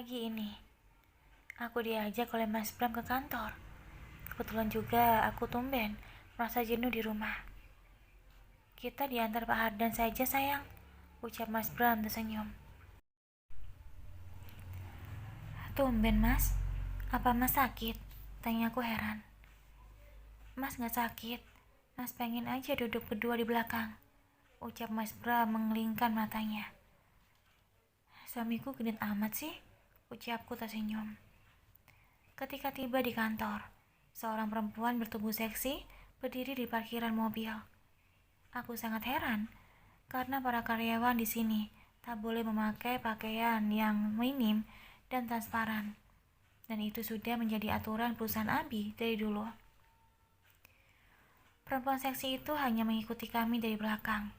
Pagi ini, aku diajak oleh Mas Bram ke kantor. Kebetulan juga aku tumben merasa jenuh di rumah. Kita diantar Pak Hardan saja sayang, ucap Mas Bram tersenyum. Tumben Mas, apa Mas sakit? Tanya aku heran. Mas gak sakit, Mas pengen aja duduk berdua di belakang, ucap Mas Bram mengelingkan matanya. Suamiku genit amat sih, ucapku tersenyum. Ketika tiba di kantor, seorang perempuan bertubuh seksi berdiri di parkiran mobil. Aku sangat heran karena para karyawan di sini tak boleh memakai pakaian yang minim dan transparan. Dan itu sudah menjadi aturan perusahaan Abi dari dulu. Perempuan seksi itu hanya mengikuti kami dari belakang.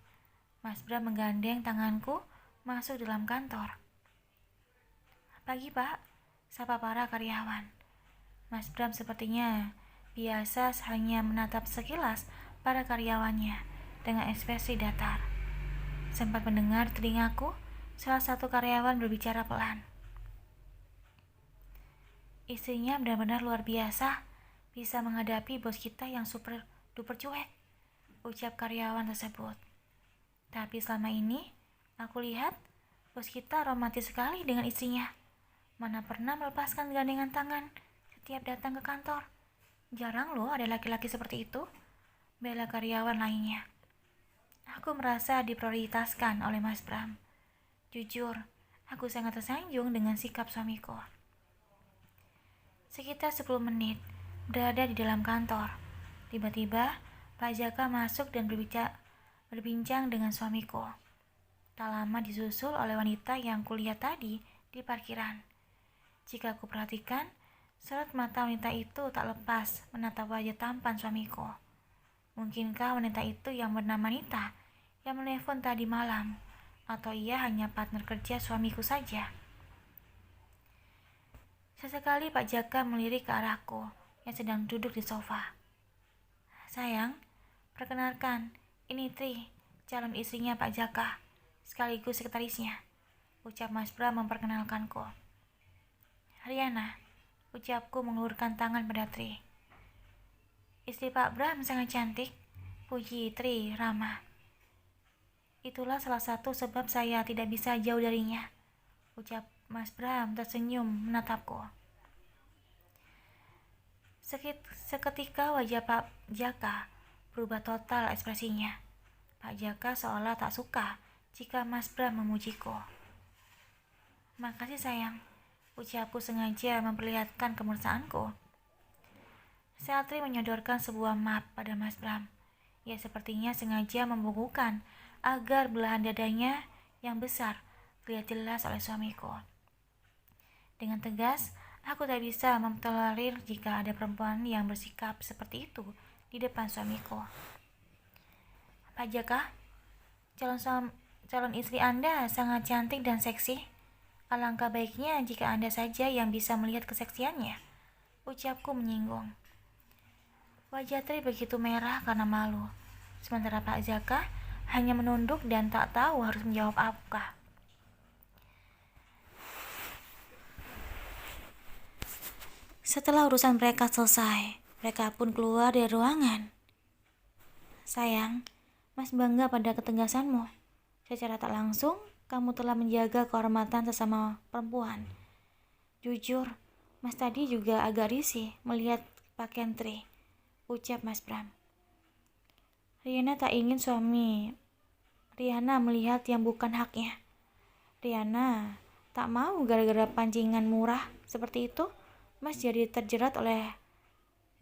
Mas Bram menggandeng tanganku masuk dalam kantor. Pagi Pak, sapa para karyawan. Mas Bram sepertinya biasa hanya menatap sekilas para karyawannya dengan ekspresi datar. Sempat mendengar telingaku salah satu karyawan berbicara pelan. Istrinya benar-benar luar biasa, bisa menghadapi bos kita yang super duper cuek, ucap karyawan tersebut. Tapi selama ini, aku lihat bos kita romantis sekali dengan istrinya. Mana pernah melepaskan gandengan tangan setiap datang ke kantor. Jarang loh ada laki-laki seperti itu, bela karyawan lainnya. Aku merasa diprioritaskan oleh Mas Bram. Jujur, aku sangat tersanjung dengan sikap suamiku. Sekitar 10 menit berada di dalam kantor. Tiba-tiba, Pak Jaka masuk dan berbincang dengan suamiku. Tak lama disusul oleh wanita yang kulihat tadi di parkiran. Jika aku perhatikan, sorot mata wanita itu tak lepas menatap wajah tampan suamiku. Mungkinkah wanita itu yang bernama Nita yang menelpon tadi malam, atau ia hanya partner kerja suamiku saja? Sesekali Pak Jaka melirik ke arahku yang sedang duduk di sofa. Sayang, perkenalkan, ini Tri, calon istrinya Pak Jaka, sekaligus sekretarisnya, ucap Mas Bram memperkenalkanku. Riana, ucapku mengulurkan tangan pada Tri. Istri Pak Bram sangat cantik, puji Tri ramah. Itulah salah satu sebab saya tidak bisa jauh darinya, ucap Mas Bram tersenyum menatapku. Seketika wajah Pak Jaka berubah total ekspresinya. Pak Jaka seolah tak suka jika Mas Bram memujiku. Makasih sayang, ucapku sengaja memperlihatkan kemesraanku. Satri menyodorkan sebuah map pada Mas Bram. Ia sepertinya sengaja membungkukkan agar belahan dadanya yang besar terlihat jelas oleh suamiku. Dengan tegas, aku tak bisa mentolerir jika ada perempuan yang bersikap seperti itu di depan suamiku. Pak Jaka, calon istri Anda sangat cantik dan seksi. Alangkah baiknya jika Anda saja yang bisa melihat keseksiannya, ucapku menyinggung. Wajah Tri begitu merah karena malu, sementara Pak Jaka hanya menunduk dan tak tahu harus menjawab apa. Setelah urusan mereka selesai, mereka pun keluar dari ruangan. Sayang, Mas bangga pada ketegasanmu. Secara tak langsung, kamu telah menjaga kehormatan sesama perempuan. Jujur, Mas tadi juga agak risih melihat pakaian Tri, ucap Mas Bram. Riana tak ingin suami Riana melihat yang bukan haknya. Riana tak mau gara-gara pancingan murah seperti itu, Mas jadi terjerat oleh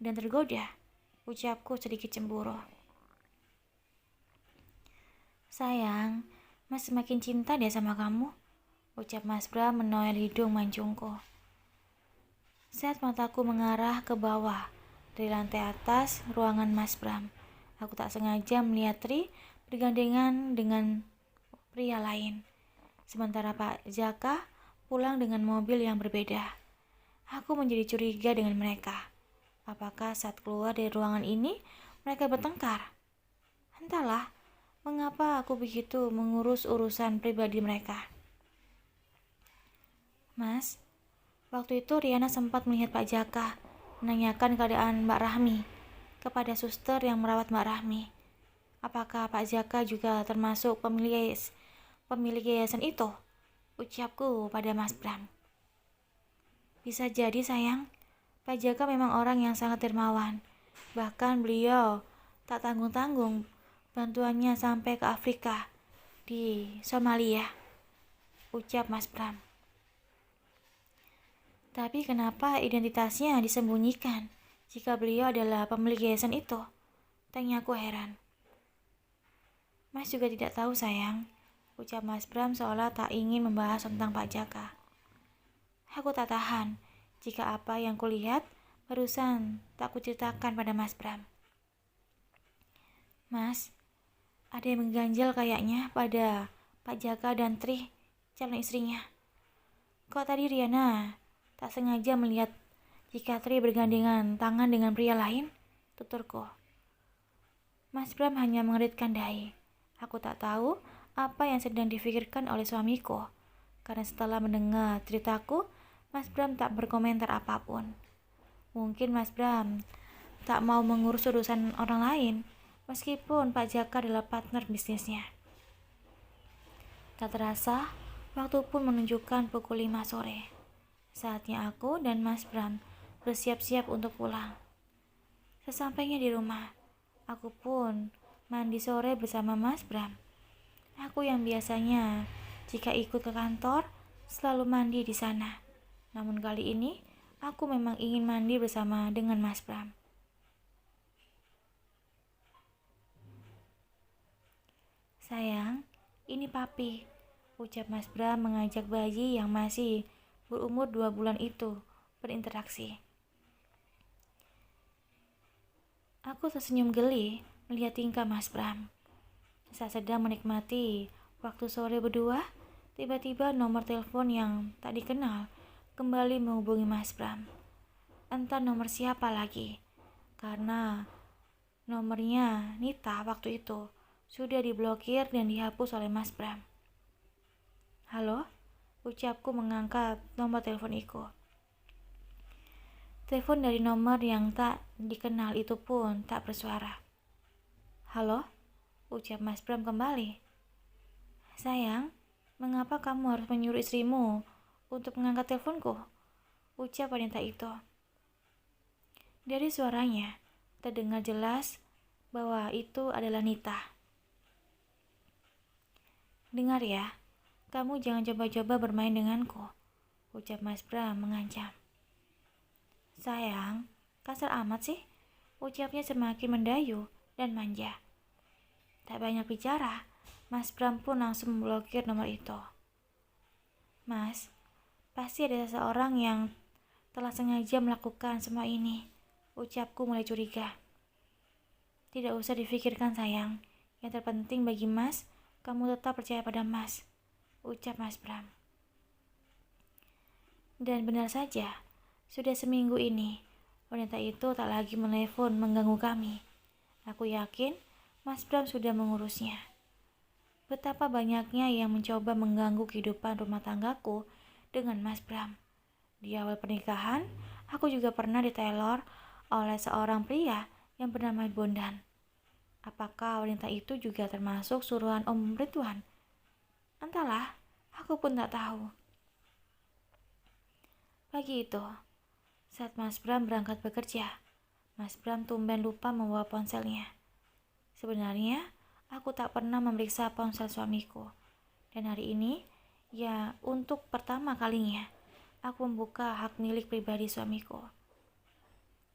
dan tergoda, ucapku sedikit cemburu. Sayang, Mas semakin cinta deh sama kamu, ucap Mas Bram menoel hidung mancungku. Saat mataku mengarah ke bawah, dari lantai atas ruangan Mas Bram, aku tak sengaja melihat Tri bergandengan dengan pria lain. Sementara Pak Jaka pulang dengan mobil yang berbeda. Aku menjadi curiga dengan mereka. Apakah saat keluar dari ruangan ini, mereka bertengkar? Entahlah, mengapa aku begitu mengurus urusan pribadi mereka. Mas, Waktu itu Riana sempat melihat Pak Jaka menanyakan keadaan Mbak Rahmi kepada suster yang merawat Mbak Rahmi. Apakah Pak Jaka juga termasuk pemilik yayasan itu? Ucapku pada Mas Bram. Bisa jadi sayang, Pak Jaka memang orang yang sangat dermawan. Bahkan beliau tak tanggung-tanggung bantuannya sampai ke Afrika, di Somalia, ucap Mas Bram. Tapi kenapa identitasnya disembunyikan jika beliau adalah pemilik yayasan itu? Tanyaku heran. Mas juga tidak tahu sayang, ucap Mas Bram seolah tak ingin membahas tentang Pak Jaka. Aku tak tahan jika apa yang kulihat barusan tak kuceritakan pada Mas Bram. Mas, ada yang mengganjal kayaknya pada Pak Jaka dan Tri, calon istrinya. Kok tadi Riana tak sengaja melihat jika Tri bergandengan tangan dengan pria lain? Tuturku. Mas Bram hanya mengeritkan dahi. Aku tak tahu apa yang sedang difikirkan oleh suamiku, karena setelah mendengar ceritaku, Mas Bram tak berkomentar apapun. Mungkin Mas Bram tak mau mengurus urusan orang lain, meskipun Pak Jaka adalah partner bisnisnya. Tak terasa, waktu pun menunjukkan pukul 5 sore. Saatnya aku dan Mas Bram bersiap-siap untuk pulang. Sesampainya di rumah, aku pun mandi sore bersama Mas Bram. Aku yang biasanya jika ikut ke kantor selalu mandi di sana. Namun kali ini aku memang ingin mandi bersama dengan Mas Bram. Sayang, ini papi, ucap Mas Bram mengajak bayi yang masih berumur 2 bulan itu berinteraksi. Aku tersenyum geli melihat tingkah Mas Bram. Saat sedang menikmati waktu sore berdua, tiba-tiba nomor telepon yang tak dikenal kembali menghubungi Mas Bram. Entah nomor siapa lagi, karena nomornya Nita waktu itu sudah diblokir dan dihapus oleh Mas Bram. Halo, ucapku mengangkat nomor telepon itu. Telepon dari nomor yang tak dikenal itu pun tak bersuara. Halo, ucap Mas Bram kembali. Sayang, mengapa kamu harus menyuruh istrimu untuk mengangkat teleponku? Ucap wanita itu. Dari suaranya, terdengar jelas bahwa itu adalah Nita. Dengar ya, kamu jangan coba-coba bermain denganku, ucap Mas Bram mengancam. Sayang, kasar amat sih, ucapnya semakin mendayu dan manja. Tak banyak bicara, Mas Bram pun langsung memblokir nomor itu. Mas, pasti ada seseorang yang telah sengaja melakukan semua ini, ucapku mulai curiga. Tidak usah difikirkan sayang, yang terpenting bagi Mas, kamu tetap percaya pada Mas, ucap Mas Bram. Dan benar saja, sudah seminggu ini, wanita itu tak lagi menelepon mengganggu kami. Aku yakin Mas Bram sudah mengurusnya. Betapa banyaknya yang mencoba mengganggu kehidupan rumah tanggaku dengan Mas Bram. Di awal pernikahan, aku juga pernah diteror oleh seorang pria yang bernama Bondan. Apakah wanita itu juga termasuk suruhan Om Ridwan? Entahlah, aku pun tak tahu. Pagi itu, saat Mas Bram berangkat bekerja, Mas Bram tumben lupa membawa ponselnya. Sebenarnya, aku tak pernah memeriksa ponsel suamiku. Dan hari ini, ya untuk pertama kalinya, aku membuka hak milik pribadi suamiku.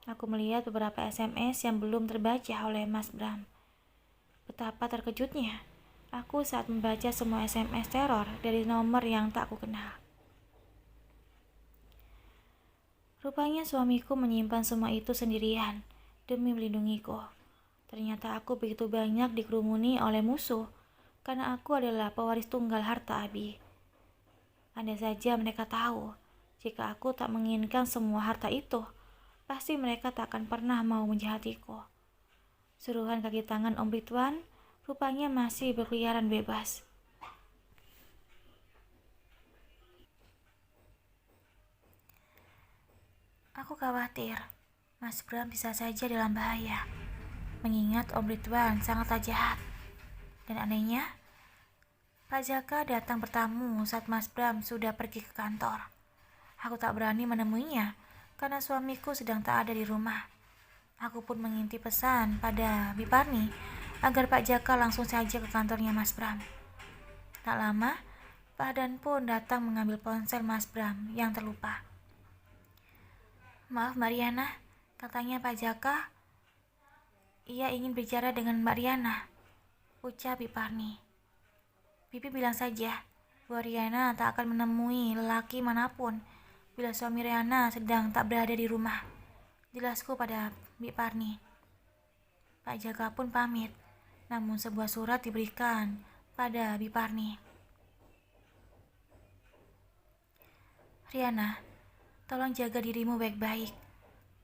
Aku melihat beberapa SMS yang belum terbaca oleh Mas Bram. Betapa terkejutnya aku saat membaca semua SMS teror dari nomor yang tak aku kenal. Rupanya suamiku menyimpan semua itu sendirian demi melindungiku. Ternyata aku begitu banyak dikerumuni oleh musuh karena aku adalah pewaris tunggal harta Abi. Andai saja mereka tahu jika aku tak menginginkan semua harta itu, pasti mereka tak akan pernah mau menjahatiku. Suruhan kaki tangan Om Ridwan rupanya masih berkeliaran bebas. Aku khawatir Mas Bram bisa saja dalam bahaya, mengingat Om Ridwan sangatlah jahat. Dan anehnya, Pak Jaka datang bertamu saat Mas Bram sudah pergi ke kantor. Aku tak berani menemuinya karena suamiku sedang tak ada di rumah. Aku pun mengintip pesan pada Biparni agar Pak Jaka langsung saja ke kantornya Mas Bram. Tak lama, Pak Dan pun datang mengambil ponsel Mas Bram yang terlupa. "Maaf Mbak Riana," katanya Pak Jaka. "Ia ingin bicara dengan Mbak Riana," ucap Biparni. "Bibi bilang saja bahwa Riana tak akan menemui lelaki manapun bila suami Riana sedang tak berada di rumah," jelasku pada Biparni. Pak Jaka pun pamit, namun sebuah surat diberikan pada Biparni. "Riana, tolong jaga dirimu baik-baik,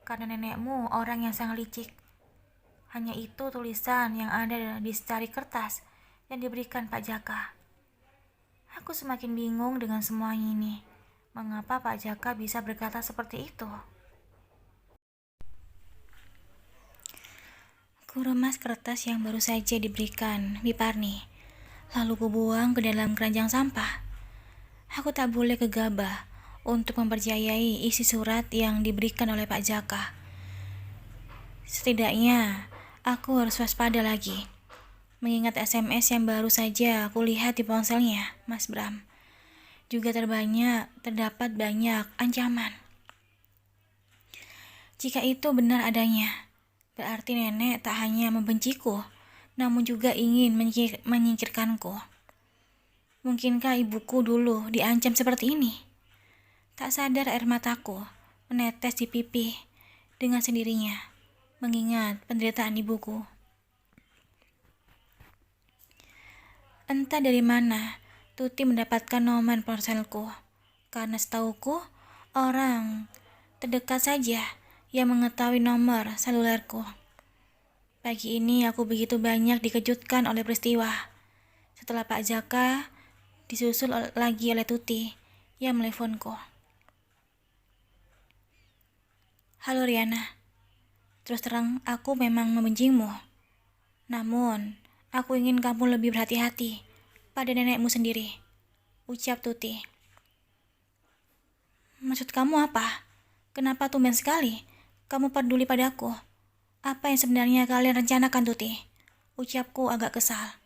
karena nenekmu orang yang sangat licik." Hanya itu tulisan yang ada di secari kertas yang diberikan Pak Jaka. Aku semakin bingung dengan semua ini. Mengapa Pak Jaka bisa berkata seperti itu? Kuremas kertas yang baru saja diberikan Biparni, lalu kubuang ke dalam keranjang sampah. Aku tak boleh gegabah untuk mempercayai isi surat yang diberikan oleh Pak Jaka. Setidaknya, aku harus waspada lagi, mengingat SMS yang baru saja aku lihat di ponselnya Mas Bram. Juga terdapat banyak ancaman. Jika itu benar adanya, berarti nenek tak hanya membenciku, namun juga ingin menyingkirkanku. Mungkinkah ibuku dulu diancam seperti ini? Tak sadar air mataku menetes di pipi dengan sendirinya, mengingat penderitaan ibuku. Entah dari mana Tuti mendapatkan nomor ponselku, karena setauku orang terdekat saja yang mengetahui nomor selulerku. Pagi ini aku begitu banyak dikejutkan oleh peristiwa. Setelah Pak Jaka, disusul lagi oleh Tuti yang meneleponku. "Halo Riana, terus terang aku memang membencimu. Namun, aku ingin kamu lebih berhati-hati pada nenekmu sendiri," ucap Tuti. "Maksud kamu apa? Kenapa tumben sekali kamu peduli padaku? Apa yang sebenarnya kalian rencanakan, Tuti?" ucapku agak kesal.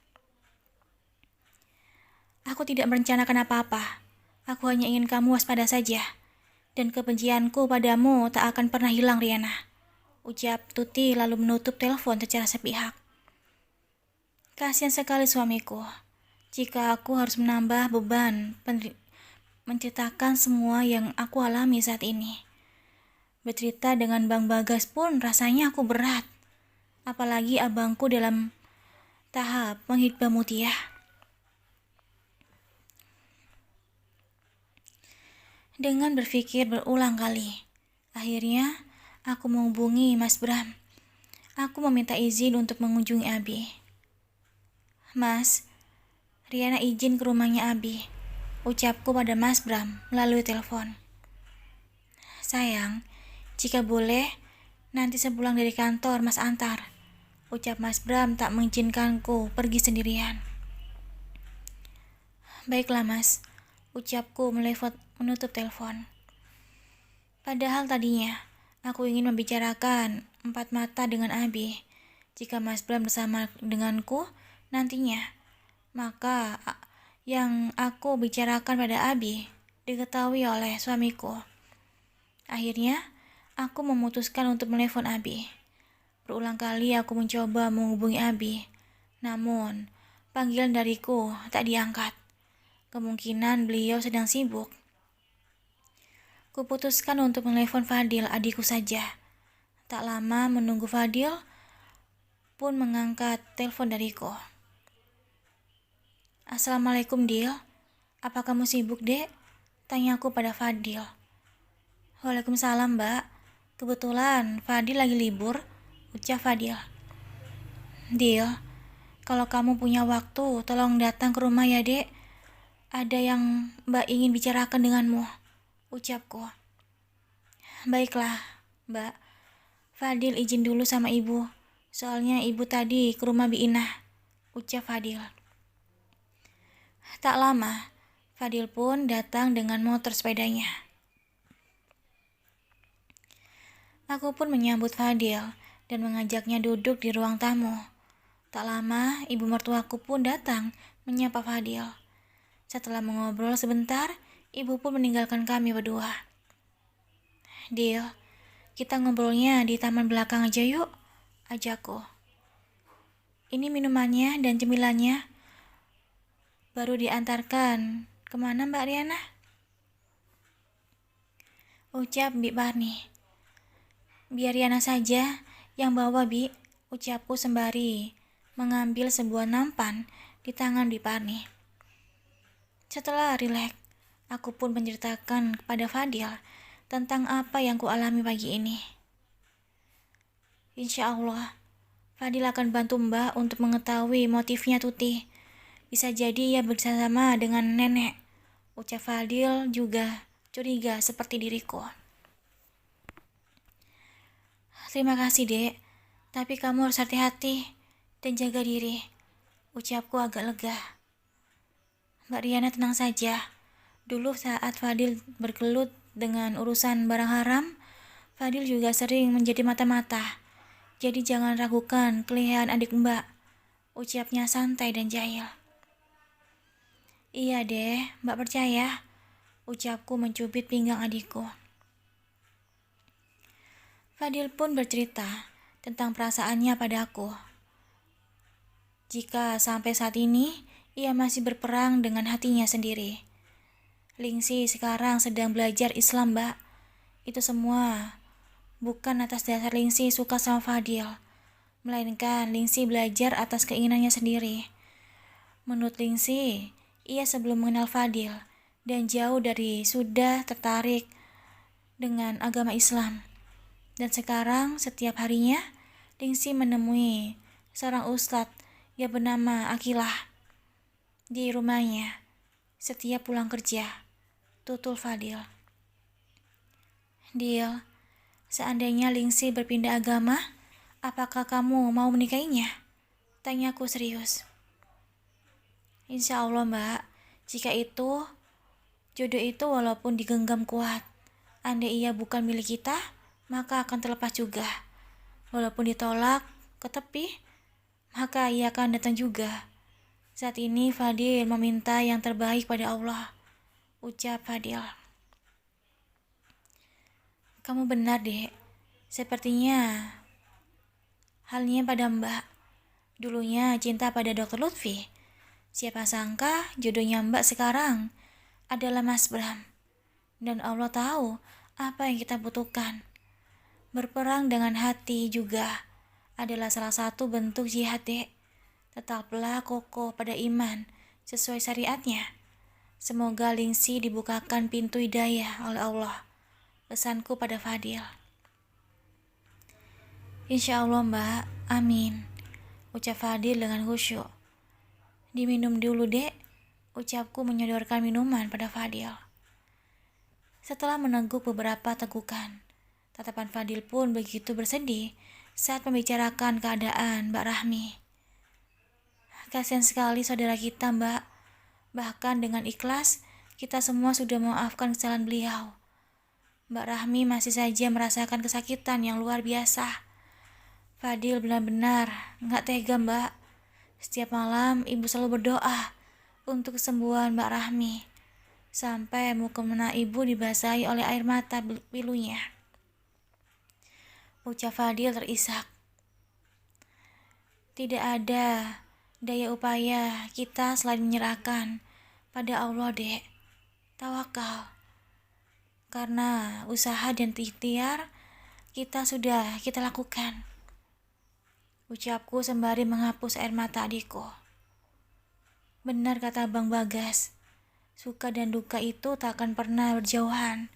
"Aku tidak merencanakan apa-apa. Aku hanya ingin kamu waspada saja. Dan kebencianku padamu tak akan pernah hilang, Riana," ucap Tuti lalu menutup telepon secara sepihak. Kasihan sekali suamiku. Jika aku harus menambah beban menceritakan semua yang aku alami saat ini. Bercerita dengan Bang Bagas pun rasanya aku berat. Apalagi abangku dalam tahap menghidupkan Mutia. Dengan berpikir berulang kali, akhirnya aku menghubungi Mas Bram. Aku meminta izin untuk mengunjungi Abi. "Mas, Riana izin ke rumahnya Abi," ucapku pada Mas Bram melalui telepon. "Sayang, jika boleh, nanti sepulang dari kantor Mas antar," ucap Mas Bram tak mengizinkanku pergi sendirian. "Baiklah Mas," ucapku menutup telepon. Padahal tadinya aku ingin membicarakan empat mata dengan Abi. Jika Mas Bram bersama denganku nantinya, maka yang aku bicarakan pada Abi diketahui oleh suamiku. Akhirnya, aku memutuskan untuk menelepon Abi. Berulang kali aku mencoba menghubungi Abi, namun panggilan dariku tak diangkat. Kemungkinan beliau sedang sibuk. Kuputuskan untuk menelepon Fadil, adikku saja. Tak lama menunggu Fadil pun mengangkat telepon dariku. "Assalamualaikum, Dil. Apa kamu sibuk, Dek?" tanyaku pada Fadil. "Waalaikumsalam, Mbak. Kebetulan Fadil lagi libur," ucap Fadil. "Dil, kalau kamu punya waktu, tolong datang ke rumah ya, Dek. Ada yang Mbak ingin bicarakan denganmu," ucapku. Baiklah, Mbak. Fadil izin dulu sama ibu. Soalnya ibu tadi ke rumah Bi Inah, ucap Fadil. Tak lama, Fadil pun datang dengan motor sepedanya. Aku pun menyambut Fadil dan mengajaknya duduk di ruang tamu. Tak lama, ibu mertuaku pun datang menyapa Fadil. Setelah mengobrol sebentar, ibu pun meninggalkan kami berdua. Dil, kita ngobrolnya di taman belakang aja yuk, ajakku. Ini minumannya dan cemilannya baru diantarkan. Kemana Mbak Riana? Ucap Bi Parni. Biar Riana saja yang bawa, Bi, ucapku sembari mengambil sebuah nampan di tangan Bi Parni. Setelah rileks, aku pun menceritakan kepada Fadil tentang apa yang kualami pagi ini. Insya Allah, Fadil akan bantu Mbak untuk mengetahui motifnya Tuti. Bisa jadi ia bersama dengan nenek. Ucap Fadil juga curiga seperti diriku. Terima kasih, Dek. Tapi kamu harus hati-hati dan jaga diri. Ucapku agak lega. Mbak Riana tenang saja. Dulu saat Fadil bergelut dengan urusan barang haram, Fadil juga sering menjadi mata-mata. Jadi jangan ragukan kelihaan adik Mbak. Ucapnya santai dan jahil. Iya deh, Mbak percaya. Ucapku mencubit pinggang adikku. Fadil pun bercerita tentang perasaannya padaku. Jika sampai saat ini, ia masih berperang dengan hatinya sendiri. Lingsi sekarang sedang belajar Islam, Mbak. Itu semua bukan atas dasar Lingsi suka sama Fadil, melainkan Lingsi belajar atas keinginannya sendiri. Menurut Lingsi, ia sebelum mengenal Fadil dan jauh dari sudah tertarik dengan agama Islam. Dan sekarang setiap harinya Lingsi menemui seorang ustadz yang bernama Akilah di rumahnya setiap pulang kerja. Tutul Fadil. Dil, seandainya Lingsi berpindah agama, apakah kamu mau menikahinya? Tanyaku serius. Insya Allah, Mbak. Jika itu, jodoh itu walaupun digenggam kuat, andai ia bukan milik kita, maka akan terlepas juga. Walaupun ditolak ke tepi, maka ia akan datang juga. Saat ini Fadil meminta yang terbaik pada Allah. Ucap Fadil. Kamu benar, Dek. Sepertinya halnya pada Mbak. Dulunya cinta pada Dr. Lutfi. Siapa sangka jodohnya Mbak sekarang adalah Mas Bram. Dan Allah tahu apa yang kita butuhkan. Berperang dengan hati juga adalah salah satu bentuk jihad, Dek. Tetaplah kokoh pada iman sesuai syariatnya. Semoga Lingsi dibukakan pintu hidayah oleh Allah. Pesanku pada Fadil. Insya Allah, Mbak. Amin. Ucap Fadil dengan khusyuk. Diminum dulu, Dek. Ucapku menyodorkan minuman pada Fadil. Setelah meneguk beberapa tegukan, tatapan Fadil pun begitu bersedih saat membicarakan keadaan Mbak Rahmi. Kasihan sekali saudara kita, Mbak. Bahkan dengan ikhlas, kita semua sudah memaafkan kesalahan beliau. Mbak Rahmi masih saja merasakan kesakitan yang luar biasa. Fadil benar-benar gak tega, Mbak. Setiap malam ibu selalu berdoa untuk kesembuhan Mbak Rahmi, sampai mukena ibu dibasahi oleh air mata pilunya. Ucap Fadil terisak. Tidak ada daya upaya kita selain menyerahkan pada Allah, Dek. Tawakal. Karena usaha dan ikhtiar kita lakukan. Ucapku sembari menghapus air mata adikku. Benar kata Bang Bagas. Suka dan duka itu tak akan pernah berjauhan.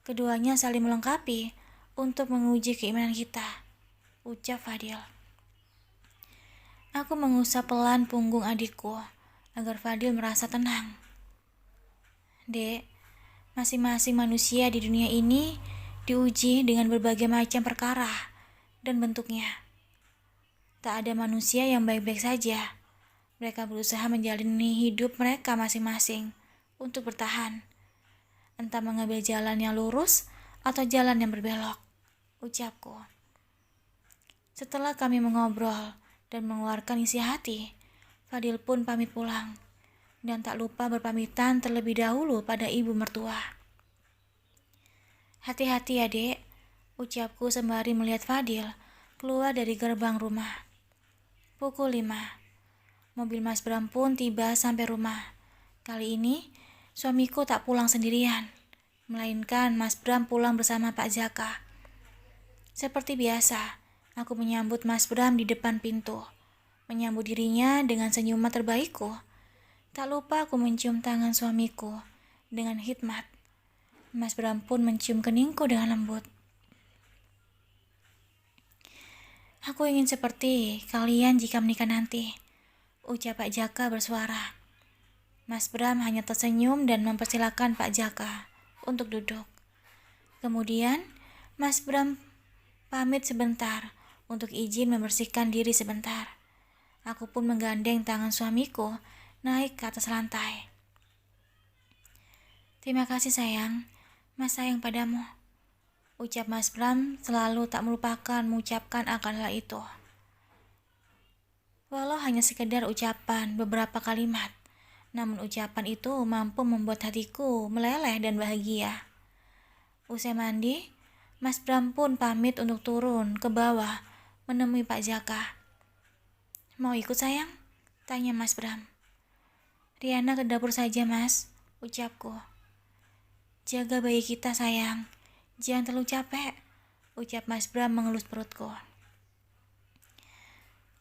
Keduanya saling melengkapi untuk menguji keimanan kita. Ucap Fadil. Aku mengusap pelan punggung adikku agar Fadil merasa tenang. Dek, masing-masing manusia di dunia ini diuji dengan berbagai macam perkara dan bentuknya. Tak ada manusia yang baik-baik saja. Mereka berusaha menjalani hidup mereka masing-masing untuk bertahan. Entah mengambil jalan yang lurus atau jalan yang berbelok, ucapku. Setelah kami mengobrol dan mengeluarkan isi hati, Fadil pun pamit pulang. Dan tak lupa berpamitan terlebih dahulu pada ibu mertua. Hati-hati ya dek, ucapku sembari melihat Fadil keluar dari gerbang rumah. Pukul 5. Mobil Mas Bram pun tiba sampai rumah. Kali ini, suamiku tak pulang sendirian, melainkan Mas Bram pulang bersama Pak Jaka. Seperti biasa, aku menyambut Mas Bram di depan pintu, menyambut dirinya dengan senyuman terbaikku. Tak lupa aku mencium tangan suamiku dengan hikmat. Mas Bram pun mencium keningku dengan lembut. Aku ingin seperti kalian jika menikah nanti, ucap Pak Jaka bersuara. Mas Bram hanya tersenyum dan mempersilahkan Pak Jaka untuk duduk. Kemudian, Mas Bram pamit sebentar untuk izin membersihkan diri sebentar. Aku pun menggandeng tangan suamiku naik ke atas lantai. Terima kasih sayang, Mas sayang padamu, ucap Mas Bram selalu tak melupakan mengucapkan akan hal itu. Walau hanya sekedar ucapan beberapa kalimat, namun ucapan itu mampu membuat hatiku meleleh dan bahagia. Usai mandi, Mas Bram pun pamit untuk turun ke bawah menemui Pak Jaka. Mau ikut sayang? Tanya Mas Bram. Riana ke dapur saja mas, ucapku. Jaga bayi kita sayang, jangan terlalu capek, ucap Mas Bram mengelus perutku.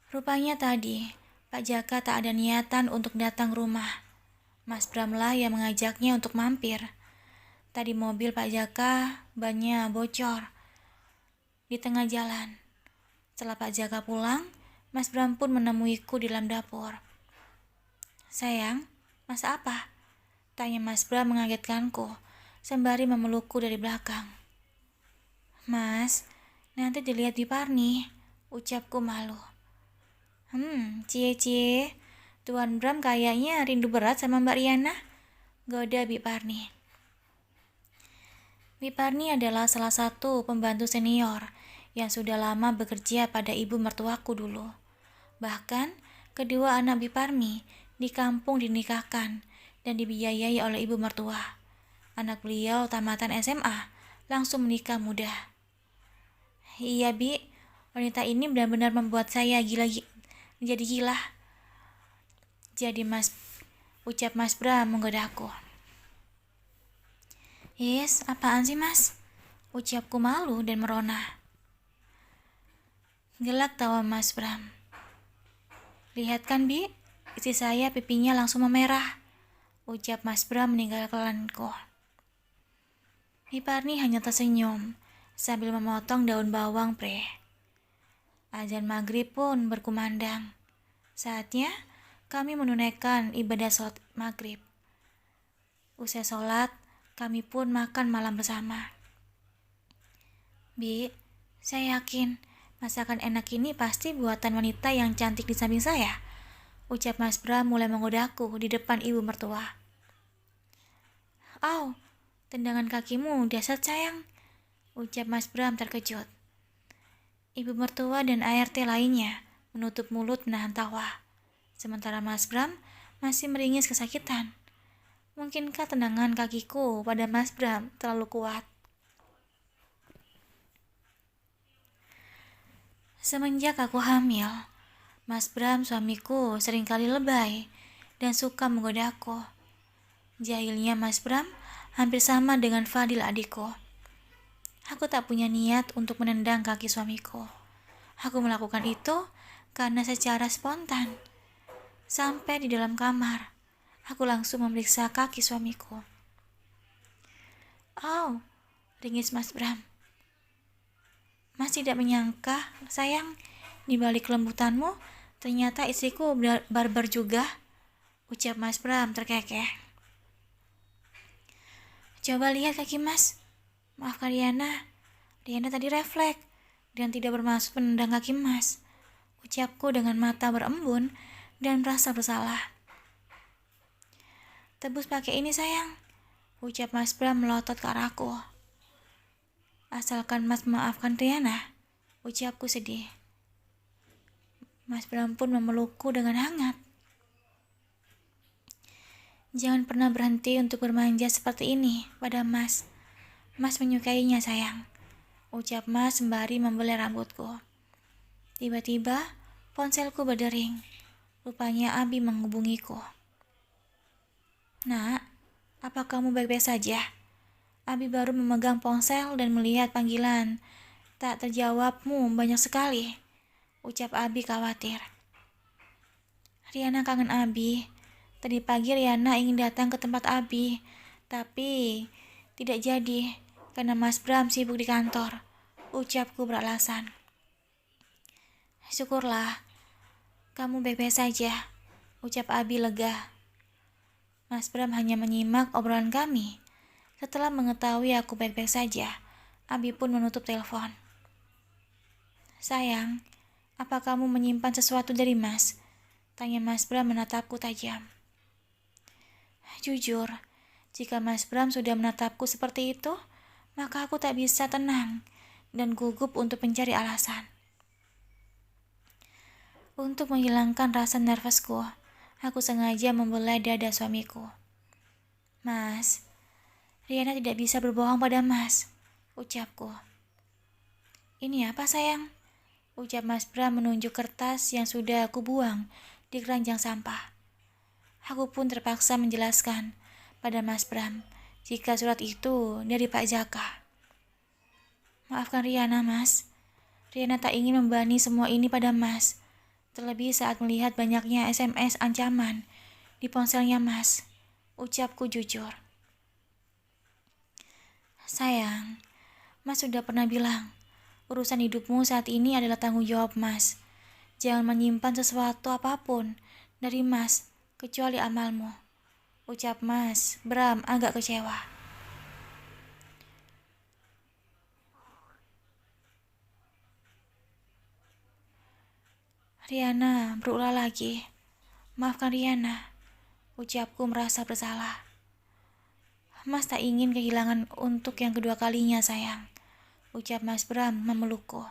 Rupanya tadi, Pak Jaka tak ada niatan untuk datang rumah. Mas Bram lah yang mengajaknya untuk mampir. Tadi mobil Pak Jaka bannya bocor di tengah jalan. Setelah Pak Jaka pulang, Mas Bram pun menemuiku di dalam dapur. Sayang, masak apa? Tanya Mas Bram mengagetkanku, sembari memelukku dari belakang. Mas, nanti dilihat di Parni, ucapku malu. Cie, Tuan Bram kayaknya rindu berat sama Mbak Riana, goda Bi Parni. Bi Parni adalah salah satu pembantu senior yang sudah lama bekerja pada ibu mertuaku dulu. Bahkan, kedua anak Bi Parmi di kampung dinikahkan dan dibiayai oleh ibu mertua. Anak beliau tamatan SMA, langsung menikah muda. Iya Bi, wanita ini benar-benar membuat saya menjadi gila. Jadi ucap Mas Bram menggodaku. Yes, apaan sih mas? Ucapku malu dan merona. Gelak tawa Mas Bram. Lihat kan Bi, istri saya pipinya langsung memerah, ucap Mas Bram meninggalkanku. Bi Parni hanya tersenyum sambil memotong daun bawang pre. Azan maghrib pun berkumandang. Saatnya kami menunaikan ibadah sholat maghrib. Usai sholat, kami pun makan malam bersama. Bi, saya yakin masakan enak ini pasti buatan wanita yang cantik di samping saya, ucap Mas Bram mulai menggodaku di depan ibu mertua. Au, tendangan kakimu dasar sayang, ucap Mas Bram terkejut. Ibu mertua dan ART lainnya menutup mulut menahan tawa. Sementara Mas Bram masih meringis kesakitan. Mungkinkah tendangan kakiku pada Mas Bram terlalu kuat? Semenjak aku hamil, Mas Bram suamiku seringkali lebay dan suka menggodaku. Jahilnya Mas Bram hampir sama dengan Fadil adikku. Aku tak punya niat untuk menendang kaki suamiku. Aku melakukan itu karena secara spontan. Sampai di dalam kamar, aku langsung memeriksa kaki suamiku. Oh, ringis Mas Bram. Mas tidak menyangka, sayang, di balik kelembutanmu, ternyata istriku barbar juga, ucap Mas Bram terkekeh. Coba lihat kaki Mas. Maaf Riana, Riana tadi refleks dan tidak bermaksud menendang kaki Mas. Ucapku dengan mata berembun dan merasa bersalah. Tebus pakai ini sayang, ucap Mas Bram melotot ke arahku. Asalkan Mas memaafkan Riana, ucapku sedih. Mas Bram pun memelukku dengan hangat. Jangan pernah berhenti untuk bermanja seperti ini pada Mas. Mas menyukainya sayang, ucap Mas sembari membelai rambutku. Tiba-tiba ponselku berdering. Rupanya Abi menghubungiku. Nak, apa kamu baik-baik saja? Abi baru memegang ponsel dan melihat panggilan tak terjawabmu banyak sekali, ucap Abi khawatir. Riana kangen Abi. Tadi pagi Riana ingin datang ke tempat Abi, tapi tidak jadi karena Mas Bram sibuk di kantor, ucapku beralasan. Syukurlah, kamu baik-baik saja, ucap Abi lega. Mas Bram hanya menyimak obrolan kami. Setelah mengetahui aku baik-baik saja, Abi pun menutup telepon. Sayang, apa kamu menyimpan sesuatu dari Mas? Tanya Mas Bram menatapku tajam. Jujur, jika Mas Bram sudah menatapku seperti itu, maka aku tak bisa tenang dan gugup untuk mencari alasan. Untuk menghilangkan rasa nervousku, aku sengaja membelai dada suamiku. Mas, Riana tidak bisa berbohong pada Mas, ucapku. Ini apa sayang? Ucap Mas Bram menunjuk kertas yang sudah aku buang di keranjang sampah. Aku pun terpaksa menjelaskan pada Mas Bram jika surat itu dari Pak Jaka. Maafkan Riana, Mas. Riana tak ingin membebani semua ini pada Mas. Terlebih saat melihat banyaknya SMS ancaman di ponselnya Mas. Ucapku jujur. Sayang, Mas sudah pernah bilang, urusan hidupmu saat ini adalah tanggung jawab Mas. Jangan menyimpan sesuatu apapun dari Mas, kecuali amalmu, ucap Mas Bram agak kecewa. Riana berulah lagi. Maafkan Riana, ucapku merasa bersalah. Mas tak ingin kehilangan untuk yang kedua kalinya sayang, ucap Mas Bram memelukku.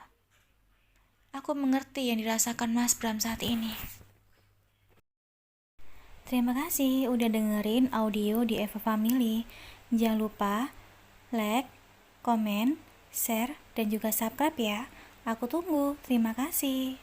Aku mengerti yang dirasakan Mas Bram saat ini. Terima kasih udah dengerin audio di Eva Family. Jangan lupa like, komen, share, dan juga subscribe ya. Aku tunggu. Terima kasih.